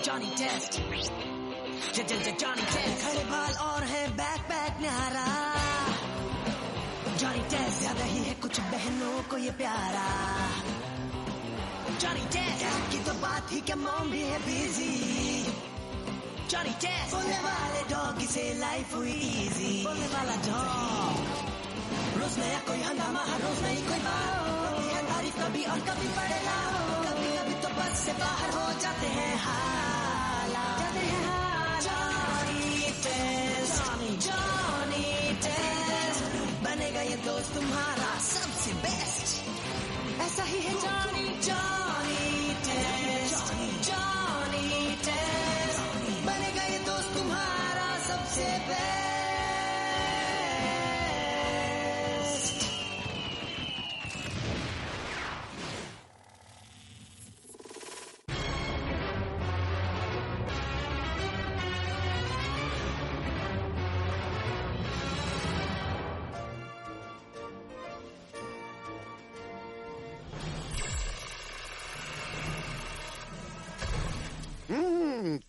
Johnny test, Johnny test, खड़े बाल और है बैकपैक न्यारा। जॉनी टेस्ट ज्यादा ही है कुछ बहनों को ये प्यारा। जॉनी टेस्ट की तो बात ही क्या, मॉम भी है बिजी। जॉनी टेस्ट बोलने वाले डॉग से लाइफ हुई इजी। बोलने वाला डॉग, रोज नया कोई हंगामा, हर रोज नई कोई बात। कभी है तारीफ कभी और कभी पड़ेगा, कभी कभी तो बस से बाहर हो जाते हैं हालात। जॉनी टेस्ट, जॉनी टेस्ट, बनेगा ये दोस्त तुम्हारा सबसे बेस्ट। ऐसा ही है Johnny, Johnny test, Johnny Test, बनेगा ये दोस्त तुम्हारा सबसे बेस्ट।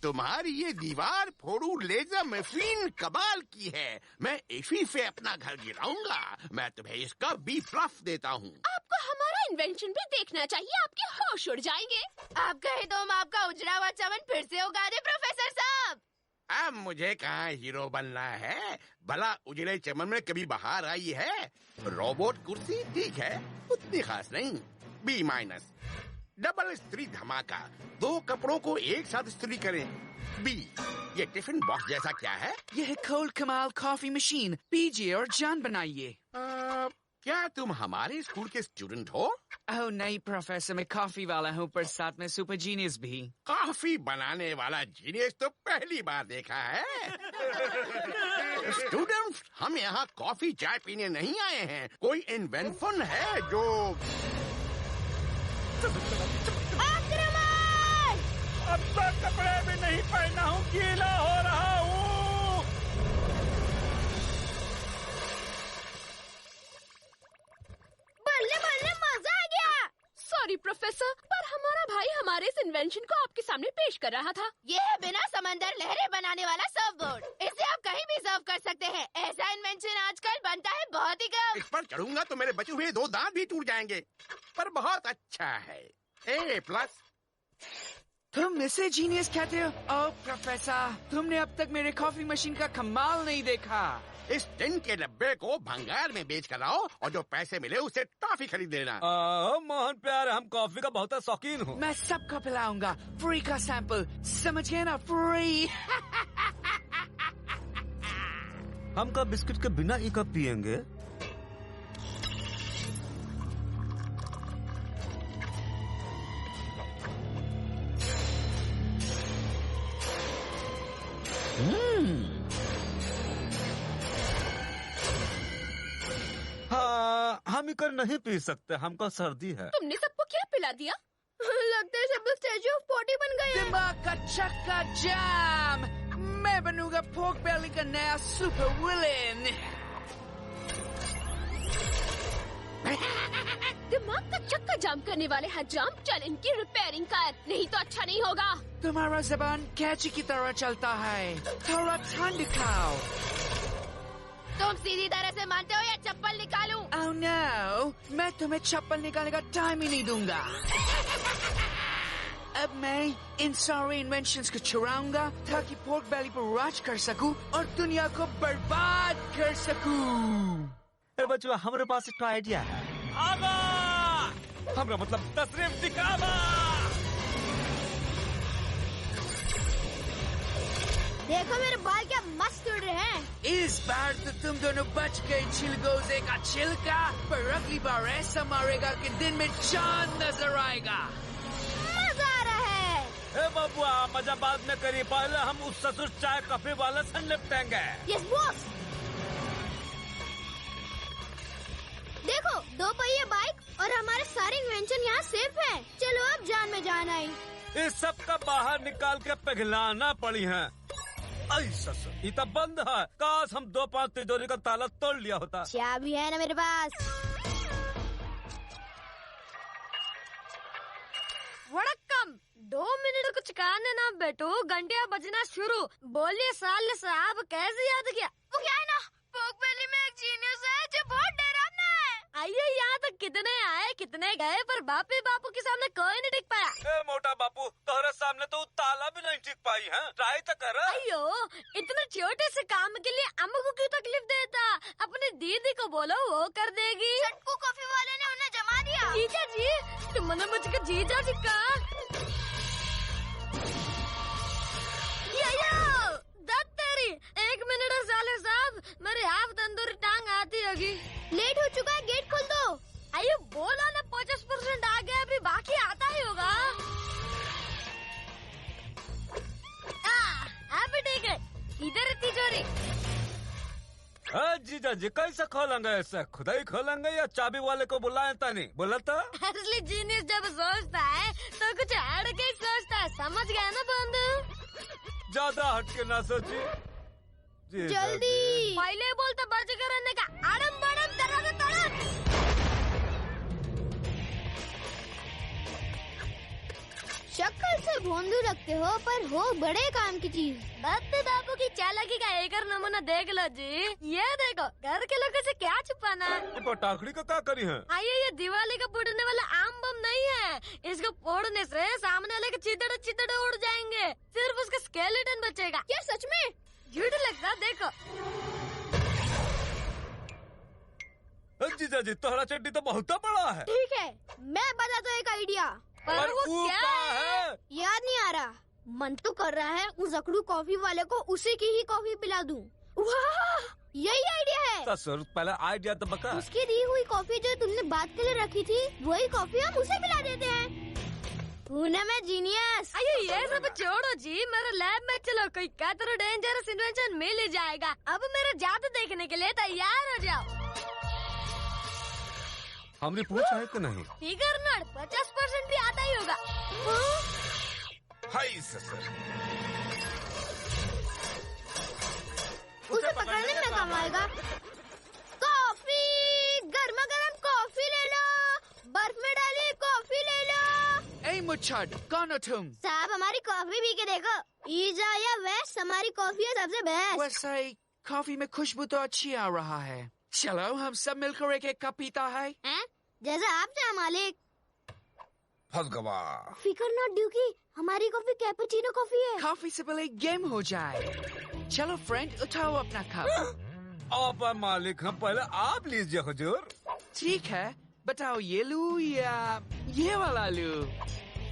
तुम्हारी ये दीवार फोड़ू लेजर मशीन कमाल की है। मैं इसी से अपना घर गिराऊंगा। मैं तुम्हें इसका B+ देता हूँ। आपको हमारा इन्वेंशन भी देखना चाहिए, आपके होश उड़ जाएंगे। आप कहे तो हम आपका उजड़ा हुआ चमन फिर से उगा दे प्रोफेसर साहब। अब मुझे कहाँ हीरो बनना है? भला उजड़े चमन में कभी बाहर आई है? रोबोट कुर्सी ठीक है, उतनी खास नहीं। B-। डबल इस्त्री धमाका, 2 कपड़ों को एक साथ इस्त्री करें। B। ये टिफिन बॉक्स जैसा क्या है? ये है कोल कमाल कॉफी मशीन। पीजिए और जान बनाइए। क्या तुम हमारे स्कूल के स्टूडेंट हो? ओह नहीं प्रोफेसर, मैं कॉफी वाला हूँ, पर साथ में सुपर जीनियस भी। कॉफी बनाने वाला जीनियस तो पहली बार देखा है। स्टूडेंट्स, हम यहाँ कॉफी चाय पीने नहीं आए हैं। कोई इन्वेंशन है जो आक्रमण! अब तक कपड़े भी नहीं पहना हूँ, गीला हो रहा हूँ। बल्ले बल्ले, मजा आ गया। सॉरी प्रोफेसर, पर हमारा भाई हमारे इस इन्वेंशन को आपके सामने पेश कर रहा था। ये है बिना समंदर लहरें बनाने वाला सर्फबोर्ड। इसे आप कहीं भी सर्व कर सकते हैं। ऐसा इन्वेंशन आजकल बनता है बहुत ही कम। इस पर चढ़ूंगा तो मेरे बचे हुए 2 दांत भी टूट जाएंगे, पर बहुत अच्छा है। A+। तुम इसे जीनियस कहते हो? ओह प्रोफेसर, तुमने अब तक मेरे कॉफी मशीन का कमाल नहीं देखा। इस टिन के डब्बे को भंगार में बेच कर आओ और जो पैसे मिले उसे टॉफी खरीद लेना। मोहन प्यार, हम कॉफी का बहुत शौकीन हूँ। मैं सबको पिलाऊंगा, फ्री का सैंपल, समझ गए ना? फ्री। हम का बिस्किट के बिना ही कब पियेंगे? हाँ, हम इकर नहीं पी सकते, हमको सर्दी है। तुमने सबको क्या पिला दिया? लगता है सब स्टैच्यू ऑफ पोटी बन गए हैं। दिमाग का चक्का जाम। मैं बनूंगा पोर्क बेली का नया सुपर विलेन। दिमाग का चक्कर जाम करने वाले हजाम, चल इनकी रिपेयरिंग कर, नहीं तो अच्छा नहीं होगा। तुम्हारा जबान कैची की तरह चलता है, थोड़ा ठंड खाओ। तुम सीधी तरह से मानते हो या चप्पल निकालूं? Oh no, मैं तुम्हें चप्पल निकालने का टाइम ही नहीं दूंगा। अब मैं इन सारे इन्वेंशंस को चुराऊंगा ताकि पोर्क बेली पर राज कर सकूं और दुनिया को बर्बाद कर सकूं। बच्चों, हमारे पास एक आइडिया है। आवा! हमरा मतलब तशरीफ दिखावा। देखो मेरे बाल क्या मस्त उड़ रहे हैं। इस बार तो तुम दोनों बच गए चिलगोजे का छिलका, पर अगली बार ऐसा मारेगा कि दिन में चांद नजर आएगा। मजा आ रहा है। ए बबुआ, मजा बाद में करिए, पहले हम उस ससुर चाय कॉफी वाले से निपटेंगे। Yes boss. देखो, 2 पहिए बाइक और हमारे सारे इन्वेंशन यहाँ सेफ हैं। चलो अब जान में जान आई। इस सब का बाहर निकाल के पिघलाना पड़ी है। ऐसा ये तो बंद है। काश हम 2-5 तिजोरी का ताला तोड़ लिया होता। चाबी है ना मेरे पास। वड़क्का खत्म। 2 मिनट कुछ कहने ना बैठो, घंटिया बजना शुरू। बोलिए साले साहब, कैसे याद किया? वो क्या है ना, पोर्क बेली में एक जीनियस है जो बहुत डरावना है। आइए, यहाँ तक कितने आए कितने गए, पर बापी बापू के सामने कोई नहीं टिक पाया। ए मोटा बापू, तोहरे सामने तो ताला भी नहीं टिक पाई है। ट्राई तो कर। अयो, इतने छोटे से काम के लिए अम्मू को क्यों तकलीफ देता? अपनी दीदी को बोलो, वो कर देगी। चटकू कॉफी वाले ने उन्हें जमा दिया। जीजा जी, तुमने मुझको जीजा जी कहा? तेरी 1 मिनट है साले साहब, मेरी हाफ तंदूरी टांग आती होगी। लेट हो चुका है, गेट खोल दो। अयो बोला ना 50% आ गया, अभी बाकी आता ही होगा। अभी ठीक है, इधर है तिजोरी। जीजा जी कैसे खोलेंगे? ऐसे खुदा ही खोलेंगे या चाबी वाले को बुलाए? तानी बोला था। असली जीनियस जब सोचता है तो कुछ हट के सोचता है, समझ गया ना बंधु? ज्यादा हटके ना सोची। जल्दी। पहले बोलता बच करने का, आड़म बड़म दरवाजा तोड़ो। शक्ल से भोंदू लगते हो, पर हो बड़े काम की चीज। बत्ती बाबू की चालाकी का एक और नमूना देख लो जी। ये देखो, घर के लोगों से क्या छुपाना है? ये पटाखड़ी का क्या करी है? आइए, ये दिवाली का फूटने वाला आम बम नहीं है। इसको फोड़ने से सामने वाले के चितड़े चितड़े उड़ जाएंगे, सिर्फ उसका स्केलेटन बचेगा। क्या सच में? झूठ लगता, देखो। जीजा जी, तोहरा चड्डी तो बहुत बड़ा है। ठीक है, मैं बताता हूँ एक आइडिया। पर वो क्या है? याद नहीं आ रहा। मन तो कर रहा है उस अकड़ू कॉफी वाले को उसी की ही कॉफी पिला दूं। वाह, यही आइडिया है। तो सर पहले आइडिया तो बता। उसकी दी हुई कॉफी जो तुमने बात के लिए रखी थी, वही कॉफी हम उसे पिला देते हैं। पूना में जीनियस। अयो, ये सब छोड़ो जी, मेरे लैब में चलो, कोई कतरो डेंजरस इन्वेंशन मिल ही जाएगा। अब मेरा जादू देखने के लिए तैयार हो जाओ। हमने पूछा है कि नहीं? फिगर नॉट 50% भी आता ही होगा। हाय सर, उसे पकड़ने में काम आएगा। कॉफी, गर्मा गर्म कॉफी ले लो, बर्फ में डाली कॉफी ले लो। ए मुच्छड़, कौन हो तुम? साहब, हमारी कॉफी पी के देखो, ईजा या वेस्ट, हमारी कॉफी है सबसे बेस्ट। वैसे कॉफी में खुशबू तो अच्छी आ रहा है। चलो हम सब मिलकर एक कप पीता है। हैं? जैसे आप चाहे मालिक। फंस गवा। फिकर नॉट ड्यूकी, हमारी कॉफी कैपुचिनो कॉफी है। कॉफी से पहले गेम हो जाए। चलो फ्रेंड, उठाओ अपना कप। आप मालिक, हम पहले आप लीजिए हुजूर। ठीक है, बताओ ये लूं या ये वाला लूं?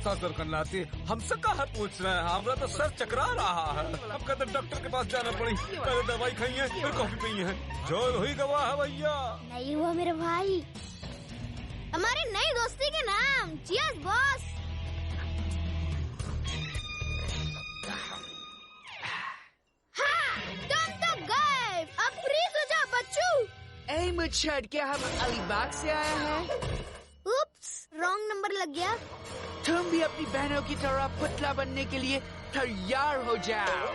ससुर कन्नाती, हमसे कहा पूछ रहे हैं? हमारा तो सर चकरा रहा है। अब कहते डॉक्टर के पास जाना पड़ी, पहले दवाई खाई है फिर कॉफी पी है। जोर हुई गवाह है भैया। नहीं हुआ मेरे भाई, हमारी नई दोस्ती के नाम। Cheers boss. हाँ, तुम तो गए, अब फ्रीज हो जाओ बच्चू। ए मुच्छड़, क्या हम अलीबाग से आए हैं? उप्स, रॉन्ग नंबर लग गया। तुम भी अपनी बहनों की तरह पुतला बनने के लिए तैयार हो जाओ।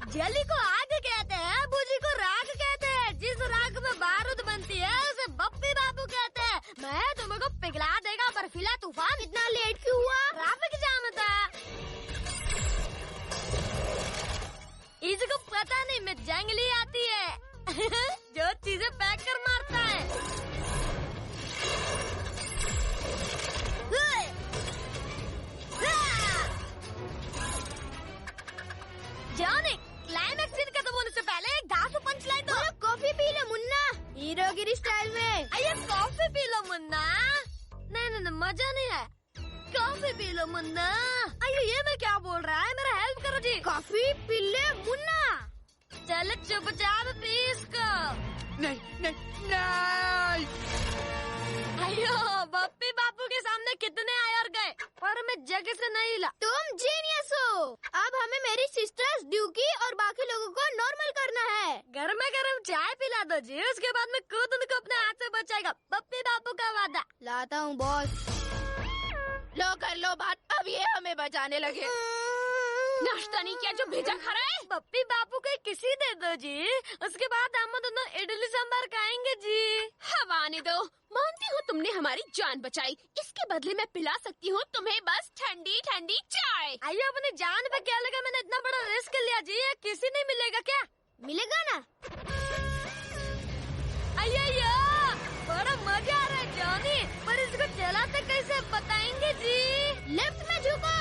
जली को आग कहते हैं, बुझी को राख कहते हैं। जिस राख में बारूद बनती है उसे बप्पी बाबू कहते हैं। मैं तुमको पिघला देगा बर्फीला तूफान। इतना लेट क्यों हुआ? ट्रैफिक जाम था। इसको पता नहीं, मैं जंगली आती है जो चीजें पैक कर मारता है। जॉनी, क्लाइमैक्स सीन खत्म होने से पहले एक धांसू पंच लाइन दो। Coffee P low Munna, हीरोगिरी style में। अरे कॉफी पी लो मुन्ना। नहीं, मजा नहीं है। Coffee P low Munna. अयो, ये मैं क्या बोल रहा है, मेरा हेल्प करो जी। कॉफी पी ले मुन्ना। चल चुपचाप पी इसको। नहीं। अयो, बप्पी बापू के सामने कितने आए और गए, पर मैं जगह से नहीं हिला। तुम जीनियस हो। अब हमें मेरी सिस्टर्स ड्यूकी और बाकी लोगों को नॉर्मल करना है। गर्मा गर्म चाय पिला दो जी, उसके बाद में खुद उनको अपने हाथ से बचाएगा। बप्पी बापू का वादा। लाता हूँ बॉस। लो कर लो बात, अब ये हमें बचाने लगे। नाश्ता नहीं किया जो भेजा खा रहा है? बप्पी बापू को किसी दे दो जी, उसके बाद हम दोनों इडली सांभर खाएंगे जी। हवा आने रहने दो। मानती हूँ तुमने हमारी जान बचाई, इसके बदले मैं पिला सकती हूँ तुम्हें बस ठंडी ठंडी चाय। आइए, अपनी जान पे क्या लगा? मैंने इतना बड़ा रिस्क लिया जी, किसी नहीं मिलेगा क्या? मिलेगा ना। आइए, बड़ा मजा आ रहा है जॉनी, पर इसको चलाते कैसे बताएंगे जी? लिफ्ट में झुको,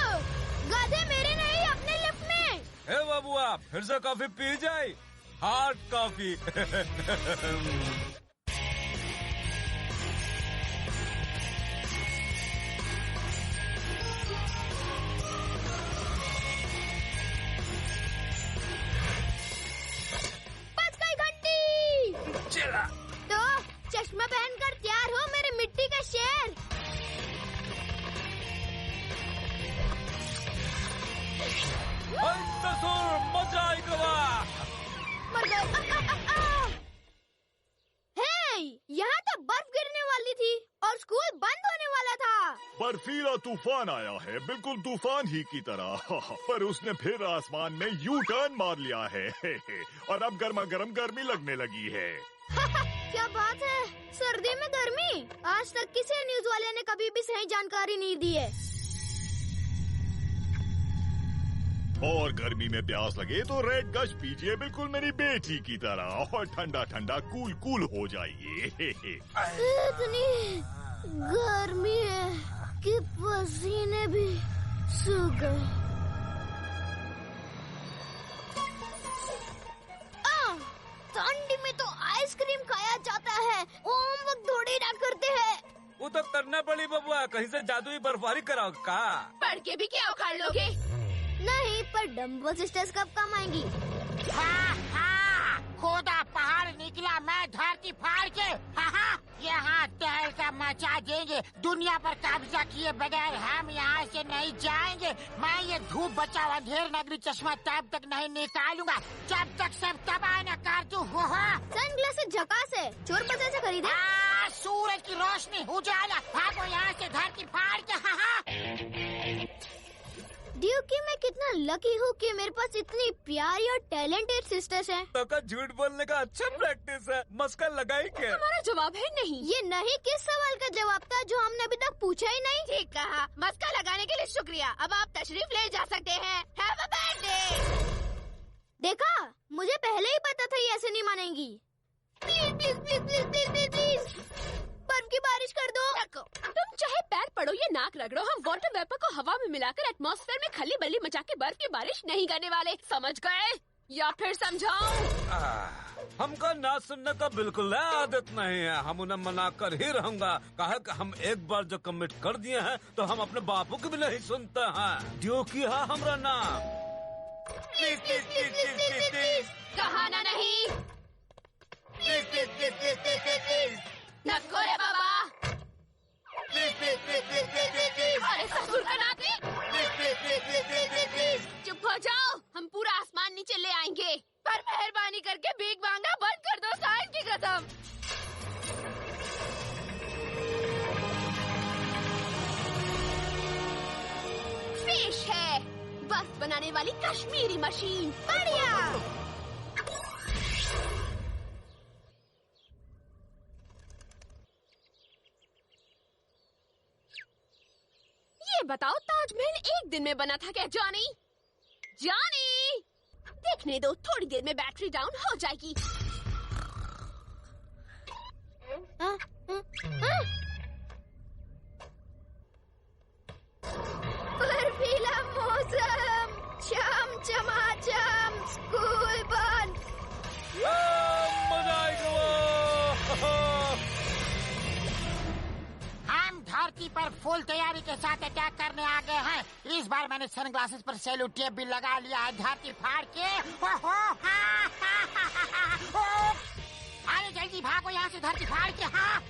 गधे मेरे नहीं अपने लिफ्ट में। हे बाबुआ, फिर से कॉफी पी जाए, हॉट कॉफी। बज गई घंटी। चला तो चश्मा पहनकर तैयार हो मेरे मिट्टी का शेर। मजा आएगा। मर गए। हे, यहाँ तो बर्फ गिरने वाली थी और स्कूल बंद होने वाला था। बर्फीला तूफान आया है, बिल्कुल तूफान ही की तरह। पर उसने फिर आसमान में यू टर्न मार लिया है। और अब गर्मा गर्म गर्मी लगने लगी है। क्या बात है, सर्दी में गर्मी। आज तक किसी न्यूज वाले ने कभी भी सही जानकारी नहीं दी है। और गर्मी में प्यास लगे तो रेड गश पीजिए, बिल्कुल मेरी बेटी की तरह, और ठंडा ठंडा कूल कूल हो जाइए। इतनी गर्मी है कि पसीने भी सूख गए। ठंडी में तो आइसक्रीम खाया जाता है, होमवर्क थोड़ी ना करते हैं। वो तो करना पड़ी बबुआ, कहीं से जादुई बर्फबारी कराओ का? पढ़ के भी क्या उखाड़ लोगे? नहीं, पर डम्बो सिस्टर्स कब कम आएंगी? खोदा पहाड़ निकला, मैं धरती फाड़ के यहाँ तहल का मचा देंगे। दुनिया पर कब्जा किए बगैर हम यहाँ से नहीं जाएंगे। मैं ये धूप बचाओ अंधेर नगरी चश्मा तब तक नहीं निकालूंगा जब तक सब तबाह न कर दूं। सनग्लासेस झकास है, चोर बाजार से खरीदे। सूरज की रोशनी उजाला, भागो यहाँ से धरती फाड़ के। ड्यूकी, मैं कितना लकी हूँ कि मेरे पास इतनी प्यारी और टैलेंटेड सिस्टर्स हैं। तो का झूठ बोलने का अच्छा प्रैक्टिस है, मस्का लगाई क्या? हमारा जवाब है नहीं। ये नहीं किस सवाल का जवाब था जो हमने अभी तक पूछा ही नहीं। ठीक कहा, मस्का लगाने के लिए शुक्रिया। अब आप तशरीफ ले जा सकते हैं। Have a bad day. देखा, मुझे पहले ही पता था ये ऐसे नहीं मानेंगी। Please please please please please please please बर्फ की बारिश कर दो। तुम चाहे पैर पड़ो या नाक रगड़ो, हम वाटर वेपर को हवा में मिलाकर एटमॉस्फेयर में खली बली मचा के बर्फ की बारिश नहीं करने वाले, समझ गए? या फिर समझाऊं? हमका ना सुनने का बिल्कुल आदत नहीं है, हम उन्हें मना कर ही रहूंगा। कहा कि हम एक बार जो कमिट कर दिए हैं तो हम अपने बापू की भी नहीं सुनते हैं। ड्यूकी है हमारा नाम। Please please please please please please कहा ना नहीं। Please please please please please please नको रे बाबा। Please please please please please please please अरे ससुर का नाते। Please please please please please please please चुप हो जाओ, हम पूरा आसमान नीचे ले आएंगे, पर मेहरबानी करके भीख मांगना बंद कर दो, साइन की कसम। फिश है, बर्फ बनाने वाली कश्मीरी मशीन। बढ़िया। ये बताओ, ताजमहल एक दिन में बना था क्या जॉनी? जॉनी, देखने दो, थोड़ी देर में बैटरी डाउन हो जाएगी। बर्फीला मौसम, चम चमाचम, स्कूल बंद। मजा आएगा। हम धरती पर फुल तैयारी के साथ अटैक करने आ गए हैं। इस बार मैंने सनग्लासेस पर सेलो टेप भी लगा लिया है धरती फाड़ के। अरे जल्दी भागो यहाँ से धरती फाड़ के। हाँ,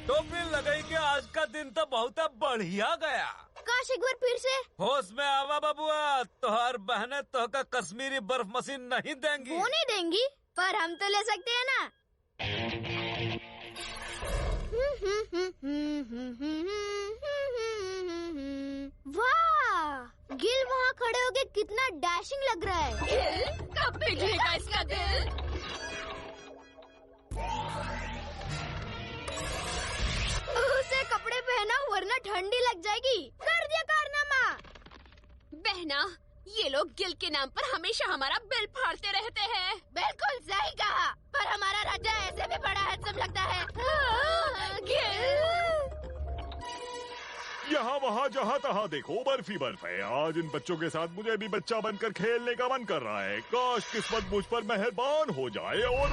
टोपी लगाई के आज का दिन तो बहुत बढ़िया गया। काश एक बार फिर से। होश में आवा बबुआ, तोहर बहने तो का कश्मीरी बर्फ मशीन नहीं देंगी। वो नहीं देंगी, पर हम तो ले सकते हैं ना। वाह, गिल वहाँ खड़े होके कितना डैशिंग लग रहा है। गिल? कब इसका दिल। उसे कपड़े पहना वरना ठंडी लग जाएगी। कर दिया कारनामा। बहना, ये लोग गिल के नाम पर हमेशा हमारा बिल फाड़ते रहते हैं। बिल्कुल सही कहा, पर हमारा राजा ऐसे भी बड़ा हैंडसम लगता है। गिल, यहाँ वहाँ जहाँ तहाँ देखो बर्फ ही बर्फ है। आज इन बच्चों के साथ मुझे भी बच्चा बनकर खेलने का मन कर रहा है। काश किस्मत मुझ पर मेहरबान हो जाए और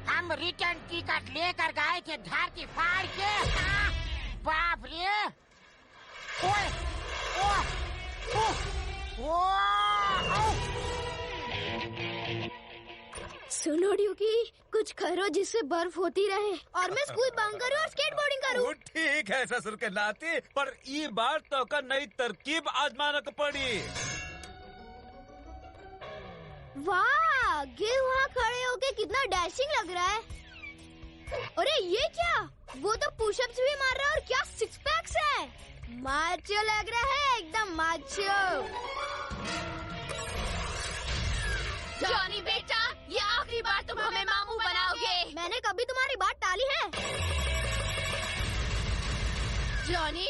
हम रिटर्न टिकट लेकर गए थे धरती फाड़ के। बाप रे! ओए! सुनो ड्यूकी, कुछ करो जिससे बर्फ होती रहे और मैं स्कूल बंक करूं और स्केटबोर्डिंग करूं। वो ठीक है ससुर के नाती, पर ये बार तो का नई तरकीब आजमाना को पड़ी। वाह, गिल वहाँ खड़े होके कितना डैशिंग लग रहा है। अरे ये क्या? वो तो पुशअप्स भी मार रहा है और क्या सिक्स पैक्स है। माचो लग रहा है, एकदम माचो। जॉनी बेटा, ये आखिरी बार तुम हमें मामू बनाओगे। मैंने कभी तुम्हारी बात टाली है? जॉनी,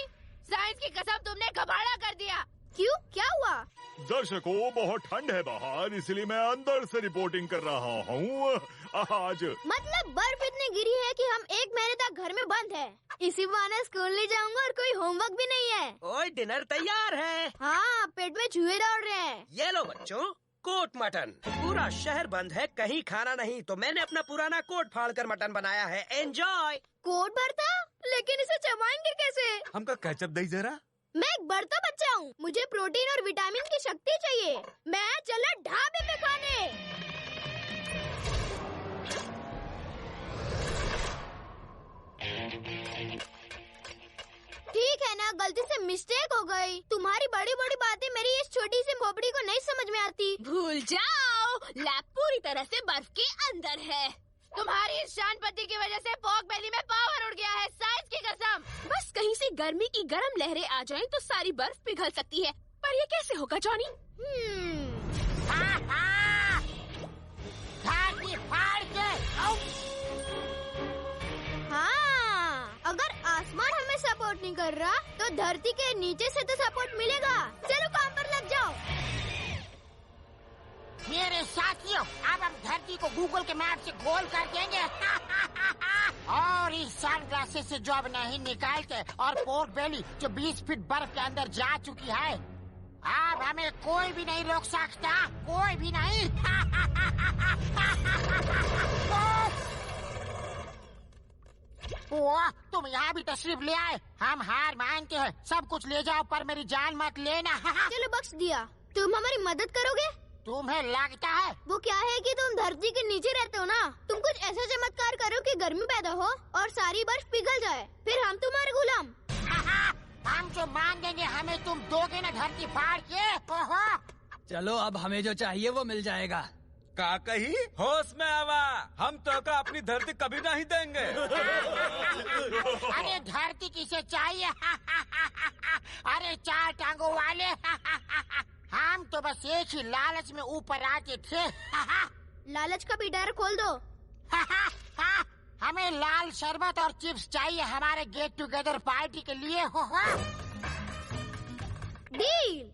साइंस की कसम तुमने घबाड़ा कर दिया। क्यों, क्या हुआ? दर्शकों, बहुत ठंड है बाहर, इसलिए मैं अंदर से रिपोर्टिंग कर रहा हूँ आज। मतलब बर्फ इतनी गिरी है कि हम 1 महीने तक घर में बंद हैं। इसी बहाने स्कूल नहीं जाऊंगा और कोई होमवर्क भी नहीं है। ओए, डिनर तैयार है। हाँ, पेट में चूहे दौड़ रहे हैं। ये लो बच्चों, कोट मटन। पूरा शहर बंद है, कहीं खाना नहीं, तो मैंने अपना पुराना कोट फाड़ कर मटन बनाया है। एंजॉय। कोट भरता? लेकिन इसे चबाएंगे कैसे? हमका केचप दे जरा। मैं एक बढ़ता बच्चा हूँ, मुझे प्रोटीन और विटामिन की शक्ति चाहिए। मैं चला ढाबे पे खाने। ठीक है ना, गलती से मिस्टेक हो गई। तुम्हारी बड़ी बड़ी बातें मेरी इस छोटी सी खोपड़ी को नहीं समझ में आती। भूल जाओ, लैब पूरी तरह से बर्फ के अंदर है। तुम्हारी इस शानपति की वजह से पॉक बेली में पावर उड़ गया है, साइंस की कसम। बस कहीं से गर्मी की गर्म लहरें आ जाएं तो सारी बर्फ पिघल सकती है, पर ये कैसे होगा जॉनी? हाँ, अगर आसमान हमें सपोर्ट नहीं कर रहा तो धरती के नीचे से तो सपोर्ट मिलेगा। चलो काम पर लग जाओ। मेरे साथियों, अब हम धरती को गूगल के मैप से गोल कर देंगे। और इस सनग्लासेस से जो अब नहीं निकालते और पोर्क बेली जो 20 फीट बर्फ के अंदर जा चुकी है, अब हमें कोई भी नहीं रोक सकता, कोई भी नहीं। ओह, तुम यहाँ भी तशरीफ ले आए। हम हार मानते हैं, सब कुछ ले जाओ पर मेरी जान मत लेना। चलो बख्श दिया। तुम हमारी मदद करोगे? तुम्हें लगता है? वो क्या है कि तुम धरती के नीचे रहते हो ना, तुम कुछ ऐसा चमत्कार करो कि गर्मी पैदा हो और सारी बर्फ पिघल जाए, फिर हम तुम्हारे गुलाम। हम जो मान देंगे हमें तुम दोगे ना धरती फाड़ के। चलो, अब हमें जो चाहिए वो मिल जाएगा। का कही? होश में आवा, हम तो का अपनी धरती कभी नहीं देंगे। अरे धरती किसे चाहिए? अरे 4 टांगों वाले। हम तो बस एक ही लालच में ऊपर आते थे। लालच का बिडार खोल दो। हमें लाल शरबत और चिप्स चाहिए हमारे गेट टुगेदर पार्टी के लिए। डील।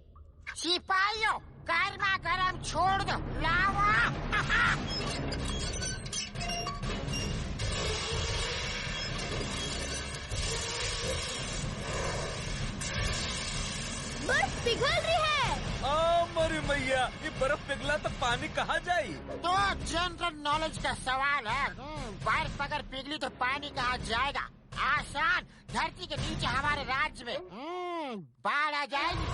सिपाहियों, गर्मा गर्म छोड़ दो, लावा। बर्फ पिघल रही है। मरी मैया, ये बर्फ पिघला तो पानी कहाँ जाई? तो जनरल नॉलेज का सवाल है। बर्फ अगर पिघली तो पानी कहाँ जाएगा? आसान, धरती के नीचे हमारे राज्य में बाढ़ आ जाएगी।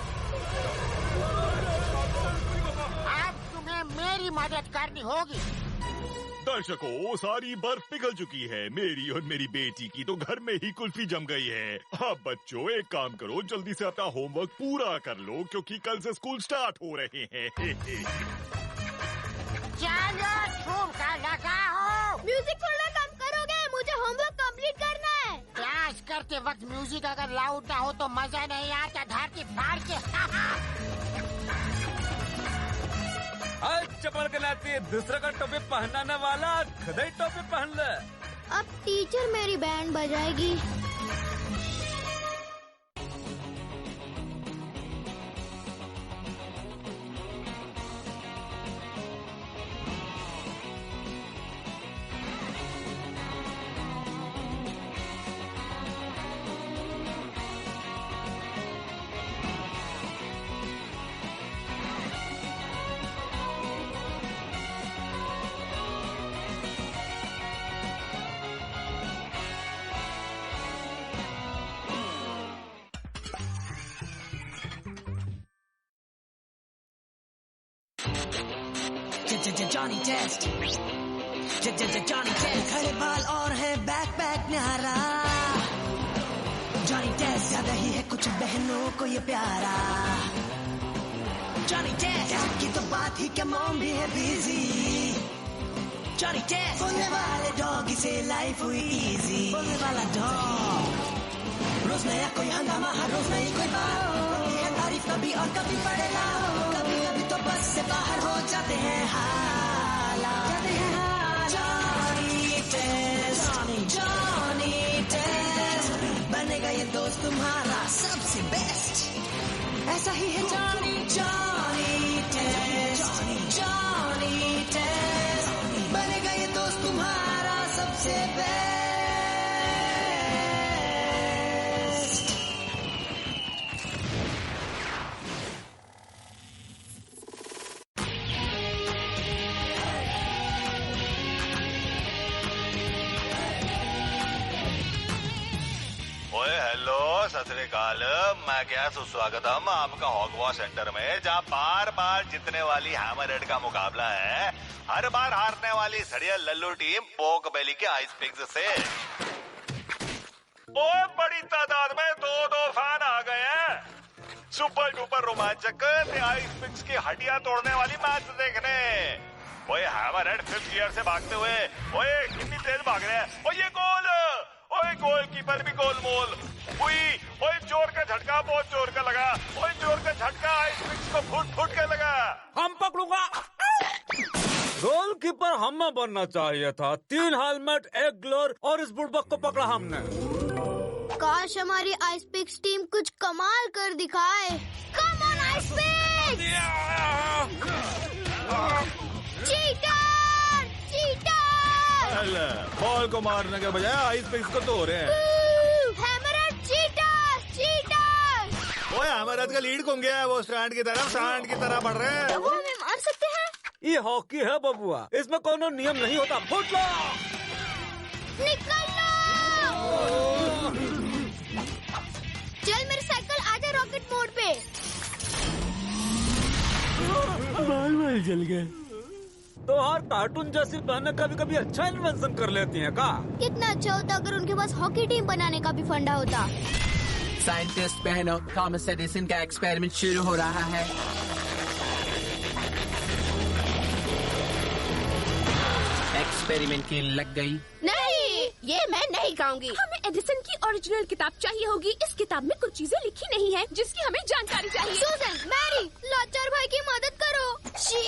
अब तुम्हें मेरी मदद करनी होगी। दर्शकों, सारी बर्फ पिघल चुकी है। मेरी और मेरी बेटी की तो घर में ही कुल्फी जम गई है। अब बच्चों, एक काम करो, जल्दी से अपना होमवर्क पूरा कर लो क्योंकि कल से स्कूल स्टार्ट हो रहे हैं। चलो धूम का लगाओ। म्यूजिक थोड़ा कम करोगे? मुझे होमवर्क कंप्लीट करना है। क्लास करते वक्त म्यूजिक अगर लाउड ना हो तो मजा नहीं आता धरती फाड़ के। चपल के नाते दूसरे का टोपी पहनाने वाला खुद ही टोपी पहन ले। अब टीचर मेरी बैंड बजाएगी। जॉनी टेस्ट, जॉनी टेस्ट, खड़े बाल और है बैक न्यारा। जॉनी टेस्ट ज्यादा ही है कुछ बहनों को ये प्यारा। जॉनी टेस्ट की तो बात ही क्या मॉम भी है बिजी। जॉनी टेस्ट बोलने वाले डॉग से लाइफ हुई इजी। बोलने वाला डॉग रोज नया कोई हंगामा, हर रोज नई कोई बात है तारीफ कभी और कभी पड़ेगा। कभी कभी तो बस से बाहर हो जाते हैं जॉनी टेस्ट बनेगा ये दोस्त तुम्हारा सबसे बेस्ट। ऐसा ही है जॉनी टेस्ट, जॉनी टेस्ट बनेगा ये दोस्त तुम्हारा सबसे बेस्ट। सत श्री अकाल, मैं क्या सुस्वागतम आपका हॉगवॉट्स सेंटर में, जहाँ बार बार जीतने वाली हैमरहेड का मुकाबला है। हर बार हारने वाली सड़िया लल्लू टीम पोक बेली के आइस पिग्स से। और बड़ी तादाद में दो फैन आ गए हैं सुपर डुपर रोमांचक आइस पिग्स की हड्डियां तोड़ने वाली मैच देखने। ओए हैमरहेड 5th गियर से भागते हुए, ओए कितनी तेज भाग रहे हैं। ओए ये गोल, ओए गोलकीपर भी गोलमोल। ओए जोर का झटका बहुत जोर का लगा। ओए जोर का झटका आइस पिग्स को फुट के लगा। हम पकड़ूंगा। गोलकीपर हमें बनना चाहिए था। 3 हेलमेट, 1 ग्लोव और इस बुड़बक को पकड़ा हमने। काश हमारी आइस पिग्स टीम कुछ कमाल कर दिखाए। Come on ice pigs! Cheater! Ball को मारने के बजाय आइस पिग्स को तोड़ रहे हैं। ओए हैमरहेड का लीड घूम गया है, वो स्टैंड की तरह बढ़ रहे हैं। वो हमें मार सकते हैं। ये हॉकी है बबुआ, इसमें कोनो नियम नहीं होता। फुट लो, निकल लो। चल मेरी साइकिल आजा रॉकेट मोड पे। बाल जल गए। तो हर कार्टून जैसी बहनें कभी अच्छा इन्वेंशन कर लेती हैं का? कितना अच्छा होता अगर उनके पास हॉकी टीम बनाने का भी फंडा होता। साइंटिस्ट बहनों, थॉमस एडिसन का एक्सपेरिमेंट शुरू हो रहा है। एक्सपेरिमेंट की लग गई। नहीं, ये मैं नहीं खाऊंगी। हमें एडिसन की ओरिजिनल किताब चाहिए होगी। इस किताब में कुछ चीजें लिखी नहीं है जिसकी हमें जानकारी चाहिए। सूजन, मैरी, लाचार भाई की मदद करो। शी,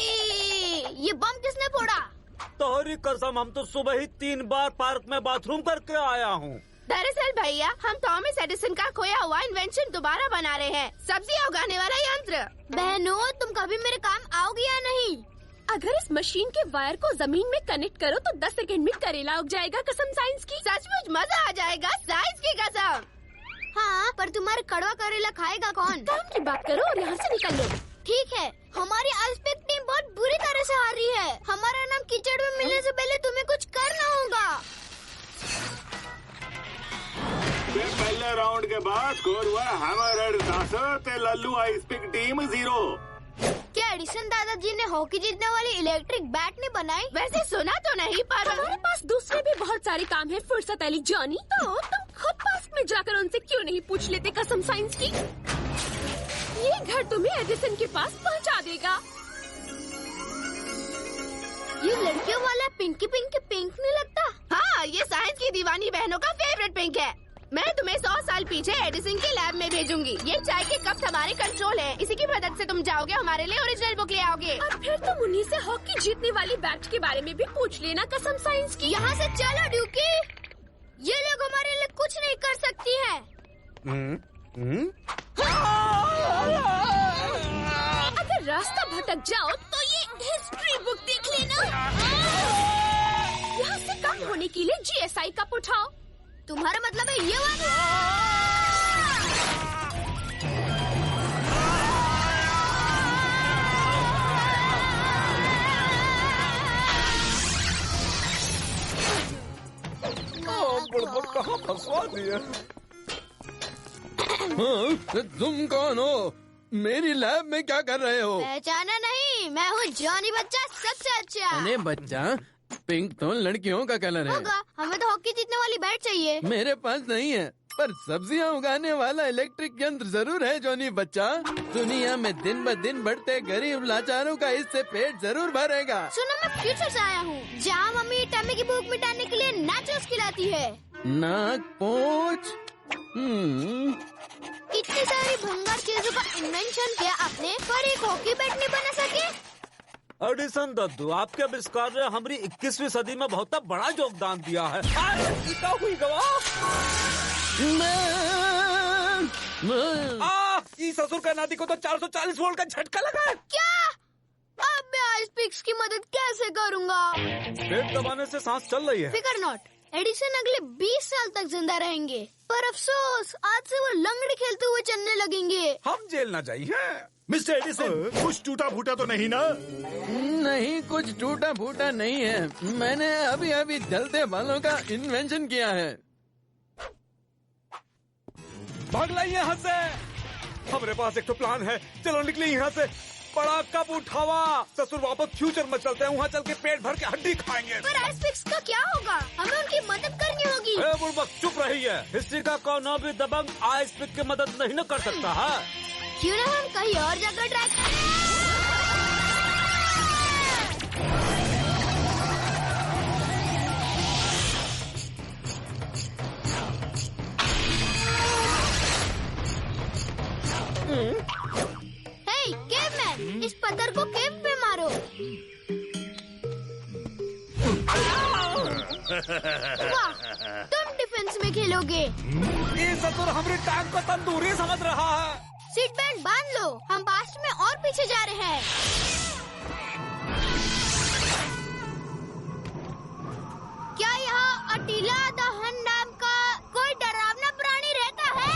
ये बम किसने फोड़ा? तोहरी कसम, हम तो सुबह ही 3 बार पार्क में बाथरूम करके आया हूँ। दरअसल भैया, हम थॉमस एडिसन का खोया हुआ इन्वेंशन दोबारा बना रहे हैं। सब्जियां उगाने वाला यंत्र। बहनों, तुम कभी मेरे काम आओगी या नहीं? अगर इस मशीन के वायर को जमीन में कनेक्ट करो तो 10 सेकंड में करेला उग जाएगा। कसम साइंस की। सचमुच मजा आ जाएगा, साइंस की कसम। हाँ, पर तुम्हारे कड़वा करेला खाएगा कौन? काम की बात करो और यहाँ से निकल लो। ठीक है, हमारी आइस पिग टीम बहुत बुरी तरह से हार रही है। हमारा नाम कीचड़ में मिलने से पहले तुम्हें कुछ करना होगा। पहले राउंड के बाद स्कोर हुआ हैमरहेड 10 ते लल्लू आइस पिग टीम 0। क्या एडिसन दादाजी ने हॉकी जीतने वाली इलेक्ट्रिक बैट नहीं बनाई? वैसे सुना तो नहीं, पर हमारे पास दूसरे भी बहुत सारे काम है फुर्सत अली जॉनी। तो तुम खुद पास में जाकर उनसे क्यों नहीं पूछ लेते कसम साइंस की? ये घर तुम्हें एडिसन के पास पहुंचा देगा। ये लड़कियों वाला पिंकी पिंक नहीं लगता? हाँ, ये साइंस की दीवानी बहनों का फेवरेट पिंक है। मैं तुम्हें 100 साल पीछे एडिसन के लैब में भेजूंगी। ये चाय के कप हमारे कंट्रोल है। इसी की मदद से तुम जाओगे, हमारे लिए ओरिजिनल बुक ले आओगे। और फिर तुम उन्हीं से हॉकी जीतने वाली बैट के बारे में भी पूछ लेना, कसम साइंस की। यहाँ से चलो ड्यूकी, ये लोग हमारे लिए कुछ नहीं कर सकती है। अगर रास्ता भटक जाओ तो ये हिस्ट्री बुक देख लेना। यहाँ से कम होने के लिए GSI कप उठाओ। तुम्हारा मतलब है ये वाला? बुड़बुड़ कहाँ फंसवा दिया? तुम कौन हो? मेरी लैब में क्या कर रहे हो? पहचाना नहीं? मैं हूँ जॉनी बच्चा, सबसे अच्छा। अरे बच्चा, पिंक तो लड़कियों का कलर है। होगा, हमें तो हॉकी जीतने वाली बैट चाहिए। मेरे पास नहीं है, पर सब्जियां उगाने वाला इलेक्ट्रिक यंत्र जरूर है जॉनी बच्चा। दुनिया में दिन ब दिन बढ़ते गरीब लाचारों का इससे पेट जरूर भरेगा। सुनो, मैं फ्यूचर से आया हूँ, जहाँ मम्मी टम्मी की भूख मिटाने के लिए नाचोस खिलाती है। नाक पोंछ। इतनी सारी भंगार चीजों का इन्वेंशन किया आपने, पर एक हॉकी बैट नहीं बना सके। एडिसन दद्दू, आपके आविष्कार ने हमारी 21वीं सदी में बहुत बड़ा योगदान दिया है। हुई गवा ससुर का नाती को तो 440 वोल्ट का झटका लगा है। क्या? अब मैं आइस पिक्स की मदद कैसे करूँगा? पेट दबाने से सांस चल रही है। फिकर नॉट, एडिसन अगले 20 साल तक जिंदा रहेंगे, पर अफसोस आज से वो लंगड़ी खेलते हुए चलने लगेंगे। हम जेल न जाइए। मिस्टर एडिसन, कुछ टूटा फूटा तो नहीं ना? नहीं, कुछ टूटा फूटा नहीं है। मैंने अभी अभी जलते बालों का इन्वेंशन किया है। भाग लाइए यहाँ से। हमारे पास एक तो प्लान है, चलो निकले यहाँ से। बड़ा कप उठावा, ससुर वापस फ्यूचर में चलते हैं, वहाँ चल के पेट भर के हड्डी खाएंगे। पर आइस पिक्स का क्या होगा? हमें उनकी मदद करनी होगी। बुड़बक चुप रही है। हिस्ट्री का कोई भी दबंग आइस पिक की मदद नहीं न कर सकता है। क्यों ना हम कहीं और जगह ट्राई करें? हे केवमैन, इस पत्थर को केव पे मारो। वाह, तुम डिफेंस में खेलोगे। ये ससुर हमारी टांग को तंदूरी समझ रहा है। सीट बेल्ट बांध लो, हम पास्ट में और पीछे जा रहे हैं। क्या यहाँ अटीला दहन नाम का कोई डरावना प्राणी रहता है?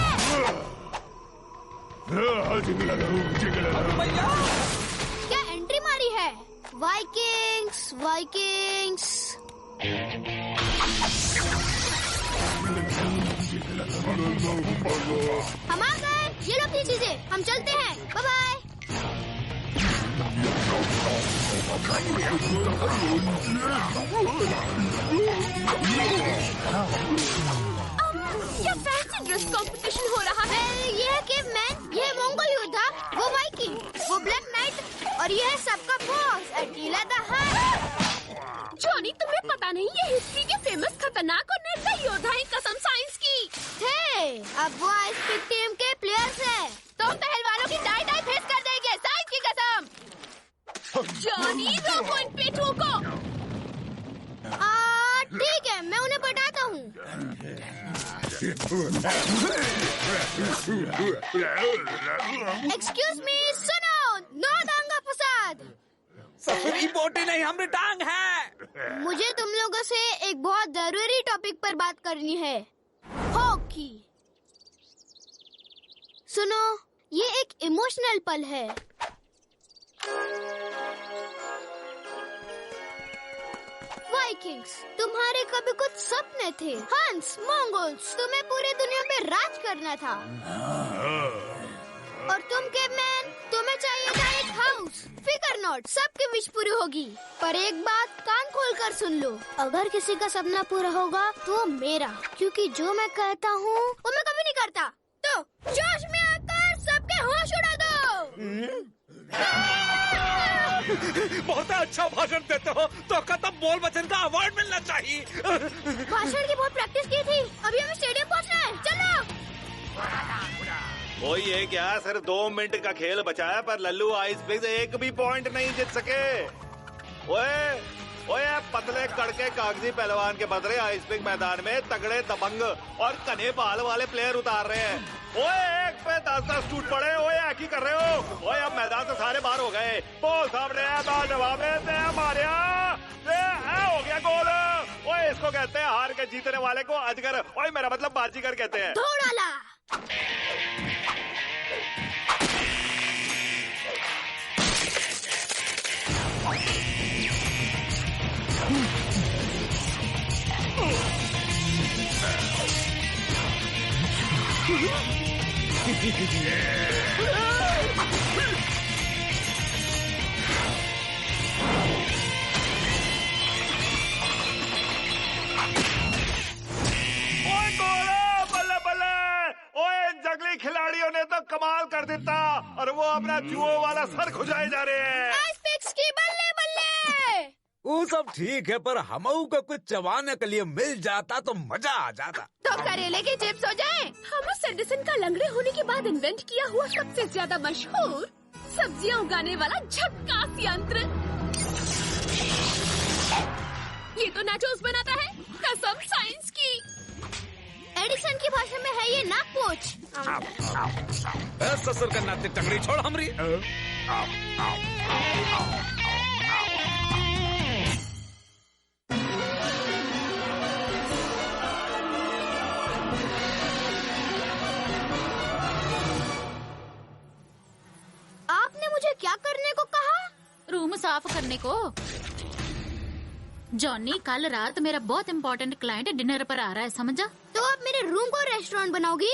क्या एंट्री मारी है? Vikings, Vikings. हम आ गए। ये लो अपनी चीजें, हम चलते हैं। Bye bye. क्या फैंसी ड्रेस कंपटीशन हो रहा है? ये है केवमैन, ये है मंगोल योद्धा, वो वाइकिंग, वो ब्लैक नाइट, और ये है सबका बॉस अटीला द हंट। जॉनी, तुम्हें पता नहीं ये हिस्ट्री के फेमस खतरनाक और निर्दयी योद्धा हैं, कसम साइंस की। थे, अब वो आइस पिक टीम के प्लेयर्स हैं। तुम पहलवानों की दाई दाई फेस कर देंगे, साइंस की कसम। जॉनी, रोको इन पेटुओं को। ठीक है, मैं उन्हें बताता हूँ। एक्सक्यूज मी, सुनो, नो दांगा फसाद। ससुरी बोटी नहीं, हमारी टांग है। मुझे तुम लोगों से एक बहुत जरूरी टॉपिक पर बात करनी है, हॉकी। सुनो, ये एक इमोशनल पल है। वाइकिंग्स, तुम्हारे कभी कुछ सपने थे। हंस, मंगोल्स, तुम्हें पूरी दुनिया पे राज करना था। और तुम केवमैन, तुम्हें चाहिए था एक हाउस। फिकर नॉट, सबकी विश पूरी होगी। पर एक बात कान खोल कर सुन लो, अगर किसी का सपना पूरा होगा तो मेरा, क्योंकि जो मैं कहता हूँ वो मैं कभी नहीं करता। तो जोश में आकर सबके होश उड़ा दो। बहुत अच्छा भाषण देते हो, तो खत्म बोल वचन का अवार्ड मिलना चाहिए। भाषण की बहुत प्रैक्टिस की थी, अभी हमें स्टेडियम पहुंचना है, चलो। वो ये क्या, सिर्फ 2 मिनट का खेल बचा है, पर लल्लू आइस पिग एक भी पॉइंट नहीं जीत सके। ओए पतले कड़के कागजी पहलवान के बदले आइस पिग मैदान में तगड़े दबंग और कने बाल वाले प्लेयर उतार रहे हैं। ओए एक पे 10-10 टूट पड़े, ओए की कर रहे हो? ओए अब मैदान से सारे बाहर हो गए। बॉल सामने है, बाल जवाब है, मारिया हो गया गोल। ओए इसको कहते हैं हार के जीतने वाले को अजगर, ओए मेरा मतलब बाजीगर कहते हैं। जंगली खिलाड़ियों ने तो कमाल कर देता, और वो अपना जुओं वाला सर खुजाए जा रहे हैं। बल्ले बल्ले। वो सब ठीक है, पर हमऊ को कुछ चबाने के लिए मिल जाता तो मजा आ जाता। तो करेले के चिप्स हो जाए। थॉमस एडिसन का लंगड़े होने के बाद इन्वेंट किया हुआ सबसे ज्यादा मशहूर सब्जियां उगाने वाला झक्कास यंत्र। ये तो नाचोस बनाता है, कसम साइंस की। एडिसन की भाषा में है ये नाक पोच। ससुर का नाते टंगड़ी छोड़ हमरी। आपने मुझे क्या करने को कहा? रूम साफ करने को। जॉनी, कल रात मेरा बहुत इम्पोर्टेंट क्लाइंट डिनर पर आ रहा है, समझा? तो आप मेरे रूम को रेस्टोरेंट बनाओगी?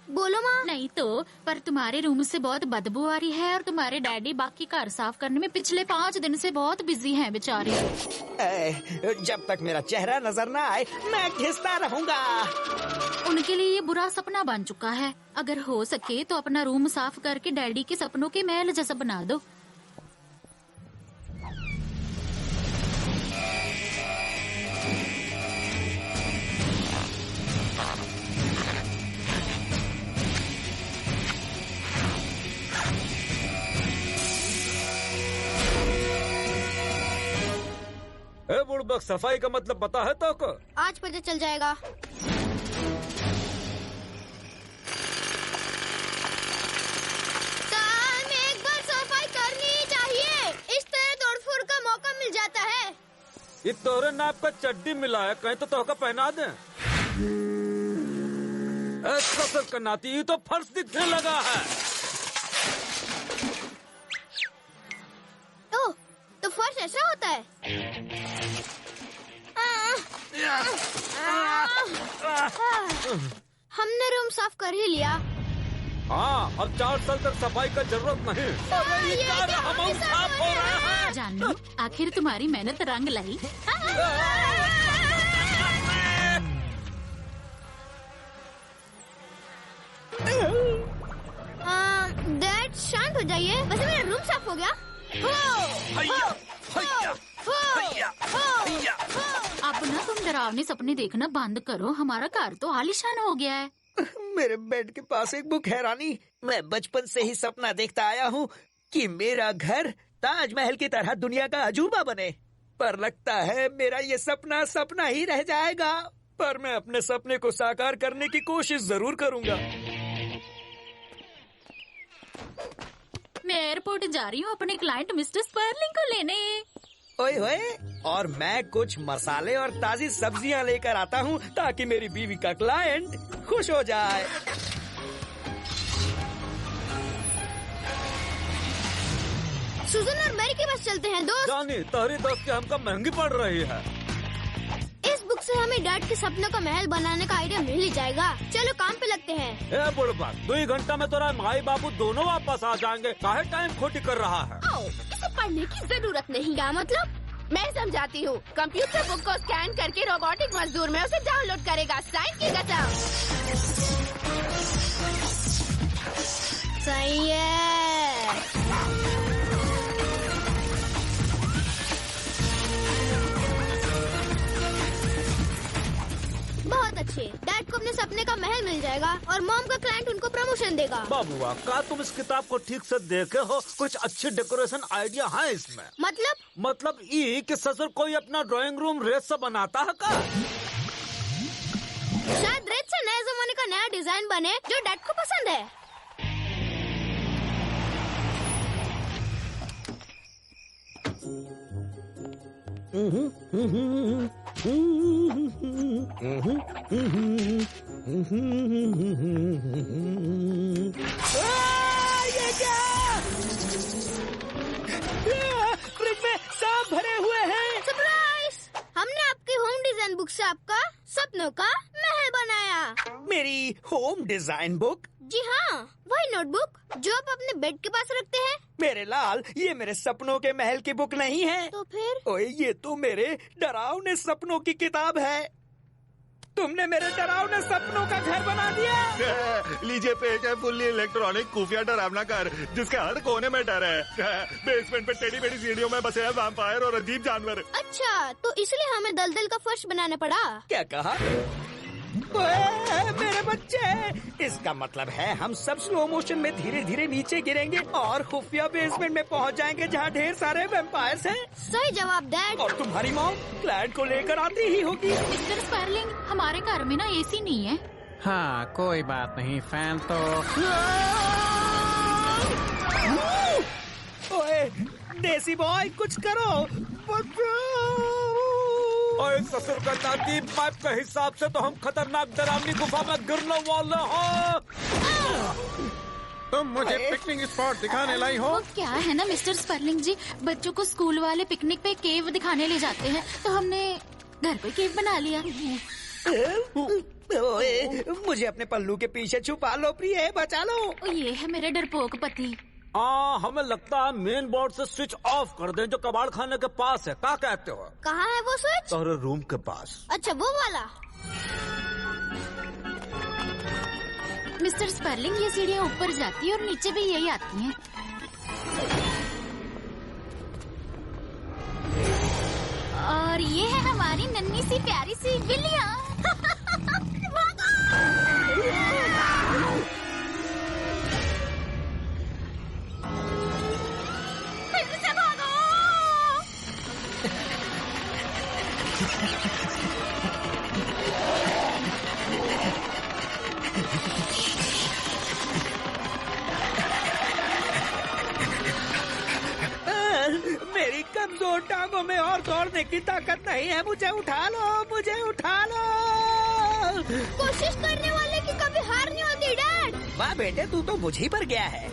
बोलो माँ। नहीं तो, पर तुम्हारे रूम से बहुत बदबू आ रही है, और तुम्हारे डैडी बाकी घर साफ करने में पिछले 5 दिन से बहुत बिजी हैं बेचारे। जब तक मेरा चेहरा नजर ना आए मैं घिसता रहूंगा। उनके लिए ये बुरा सपना बन चुका है। अगर हो सके तो अपना रूम साफ करके डैडी के सपनों के महल जैसा बना दो। बुड़बक, सफाई का मतलब पता है तो को? आज पता चल जाएगा। साल में एक बार सफाई करनी ही चाहिए, इस तरह तोड़फोड़ का मौका मिल जाता है। ये तोरे नाप का चड्डी मिला है, कहीं तो तोहका पहना दे। ससुर का नाती, ये तो फर्श दिखने लगा है। तो फर्श ऐसा होता है? हमने रूम साफ कर ही लिया। हाँ, अब 4 साल तक सफाई का जरूरत नहीं। हम साफ हो रहे हैं। जानू, आखिर तुम्हारी मेहनत रंग लाई। डैड शांत हो जाइए, वैसे मेरा रूम साफ हो गया। अब ना तुम डरावने सपने देखना बंद करो, हमारा घर तो आलीशान हो गया है। मेरे बेड के पास एक बुक है रानी। मैं बचपन से ही सपना देखता आया हूँ कि मेरा घर ताजमहल की तरह दुनिया का अजूबा बने, पर लगता है मेरा ये सपना सपना ही रह जाएगा। पर मैं अपने सपने को साकार करने की कोशिश जरूर करूँगा। मैं एयरपोर्ट जा रही हूँ अपने क्लाइंट मिस्टर स्पर्लिंग को लेने। ओए होए, और मैं कुछ मसाले और ताजी सब्जियां लेकर आता हूँ ताकि मेरी बीवी का क्लाइंट खुश हो जाए। सुजन और मैरी के पास चलते हैं दोस्त। जानी, तहरी दोस्त की हमको महंगी पड़ रही है। इस बुक से हमें डैड के सपनों का महल बनाने का आइडिया मिल ही जाएगा। चलो काम पे लगते हैं। बुढ़बा, 2 घंटा में तोरा माई बाबू दोनों वापस आ जाएंगे। काहे टाइम खोटी कर रहा है? इसे पढ़ने की जरूरत नहीं। क्या मतलब? मैं समझाती हूँ। कंप्यूटर बुक को स्कैन करके रोबोटिक मजदूर में उसे डाउनलोड करेगा। साइंस की कसम। सही है। मॉम का क्लाइंट उनको प्रमोशन देगा। बाबुआ, क्या तुम इस किताब को ठीक से देखे हो? कुछ अच्छी डेकोरेशन आइडिया है इसमें? मतलब ये कि ससुर कोई अपना ड्राइंग रूम रेत से बनाता है का? शायद रेत से नए जमाने का नया डिजाइन बने जो डैड को पसंद है। ये क्या? फ्रिज में सांप भरे हुए हैं। सरप्राइज! हमने आपकी होम डिजाइन बुक से आपका सपनों का महल बनाया। मेरी होम डिजाइन बुक? जी हाँ, वही नोटबुक जो आप अपने बेड के पास रखते हैं। मेरे लाल, ये मेरे सपनों के महल की बुक नहीं है। तो फिर? ओए, ये तो मेरे डरावने सपनों की किताब है। तुमने मेरे डरावने सपनों का घर बना दिया। लीजिए पेज है फुल्ली इलेक्ट्रॉनिक खुफिया डरावना घर, जिसके हर कोने में डर है। बेसमेंट पे टेढ़ी मेढ़ी सीढ़ियों में बसे हैं वैम्पायर और अजीब जानवर। अच्छा, तो इसलिए हमें दलदल का फर्श बनाना पड़ा। क्या कहा? ओए, मेरे बच्चे! इसका मतलब है हम सब स्लो मोशन में धीरे धीरे नीचे गिरेंगे और खुफिया बेसमेंट में पहुंच जाएंगे जहां ढेर सारे वैम्पायर्स हैं। सही जवाब डैड। और तुम्हारी मॉम क्लाइंट को लेकर आती ही होगी। मिस्टर स्पार्लिंग, हमारे घर में ना एसी नहीं है। हाँ, कोई बात नहीं, फैन तो। ओए, देसी बॉय, कुछ करो। और ससुर का नाती, पाइप के हिसाब से तो हम खतरनाक डरावनी गुफा में गिरने वाले हैं। तुम मुझे पिकनिक स्पॉट दिखाने लाई हो? वो क्या है ना मिस्टर स्पर्लिंग जी, बच्चों को स्कूल वाले पिकनिक पे केव दिखाने ले जाते हैं, तो हमने घर पे केव बना लिया। ओए, मुझे अपने पल्लू के पीछे छुपा लो प्रिय, बचा लो। ये है मेरे डरपोक पति। हमें लगता है मेन बोर्ड से स्विच ऑफ कर दें जो कबाड़ खाने के पास है। क्या कहते हो? कहाँ है वो स्विच? तुम्हारे रूम के पास। अच्छा, वो वाला। मिस्टर स्पर्लिंग, ये सीढ़ियाँ ऊपर जाती है और नीचे भी यही आती हैं। और ये है हमारी नन्ही सी प्यारी सी बिल्लियाँ। मेरी कमजोर टांगों में और दौड़ने की ताकत नहीं है। मुझे उठा लो, मुझे उठा लो। कोशिश करने वाले की कभी हार नहीं होती डैड। वाह बेटे, तू तो मुझी पर गया है।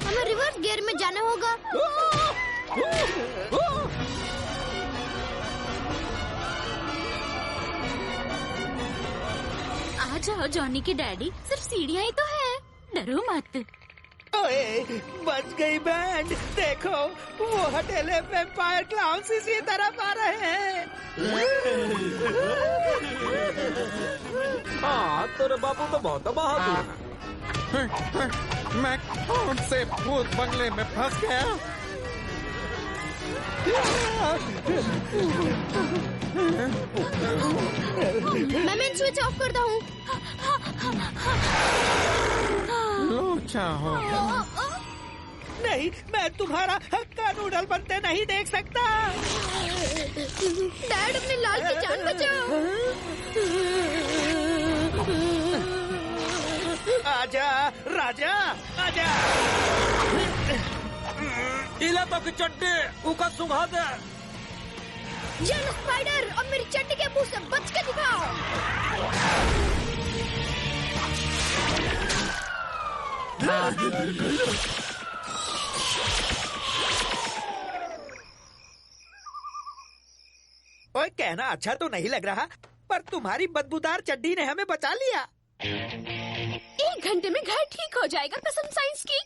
हमें रिवर्स गियर में जाना होगा। आ जाओ जॉनी के डैडी, सिर्फ सीढ़ियाँ ही तो है, डरो मत। ओए, बच गई बैंड। देखो, वो हटेले वैम्पायर क्लाउन्स इसी तरफ आ रहे हैं। हाँ, तेरे बापू तो बहुत बहादुर है। मैं कौन से भूत बंगले में फंस गया? मैं मेन स्विच ऑफ करता हूँ। लोचा हो। नहीं, मैं तुम्हारा हक्का नूडल बनते नहीं देख सकता। डैड, अपने लाल की जान बचाओ। आजा राजा, आजा। इला तो की चड्डी उका सुंघा दे। येलो स्पाइडर, और मेरी चड्डी के मुंह से बच के दिखाओ। ओए, कहना अच्छा तो नहीं लग रहा, पर तुम्हारी बदबूदार चड्डी ने हमें बचा लिया। 1 घंटे में घर ठीक हो जाएगा, कसम साइंस की।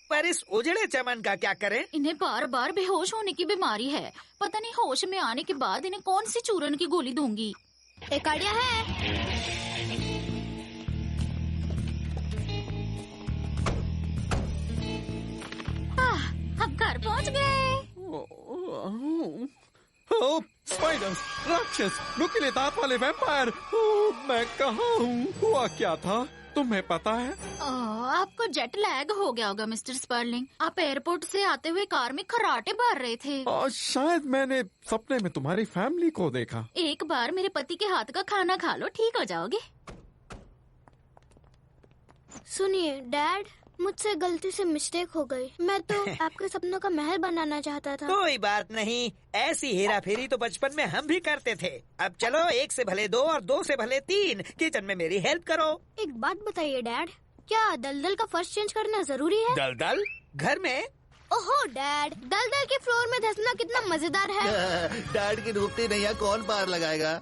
पर इस उजड़े चमन का क्या करें? इन्हें बार बार बेहोश होने की बीमारी है। पता नहीं होश में आने के बाद इन्हें कौन सी चूरन की गोली दूंगी। एक आइडिया है। हम घर पहुंच गए। ओह, स्पाइडर्स, राक्षस, नुकीले दांत वाले वैम्पायर। मैं कहाँ हूँ? हुआ क्या था? तुम्हें पता है? आपको जेट लैग हो गया होगा मिस्टर स्पर्लिंग। आप एयरपोर्ट से आते हुए कार में खर्राटे भर रहे थे। शायद मैंने सपने में तुम्हारी फैमिली को देखा। एक बार मेरे पति के हाथ का खाना खा लो, ठीक हो जाओगे। सुनिए डैड, मुझसे गलती से मिस्टेक हो गई। मैं तो आपके सपनों का महल बनाना चाहता था। कोई बात नहीं, ऐसी हेरा फेरी तो बचपन में हम भी करते थे। अब चलो 1 से भले 2 और 2 से भले 3 किचन में मेरी हेल्प करो। एक बात बताइए डैड, क्या दलदल का फर्श चेंज करना जरूरी है? दलदल घर में? ओहो डैड, दलदल के फ्लोर में धंसना कितना मजेदार है। डैड की डूबती नैया कौन पार लगाएगा?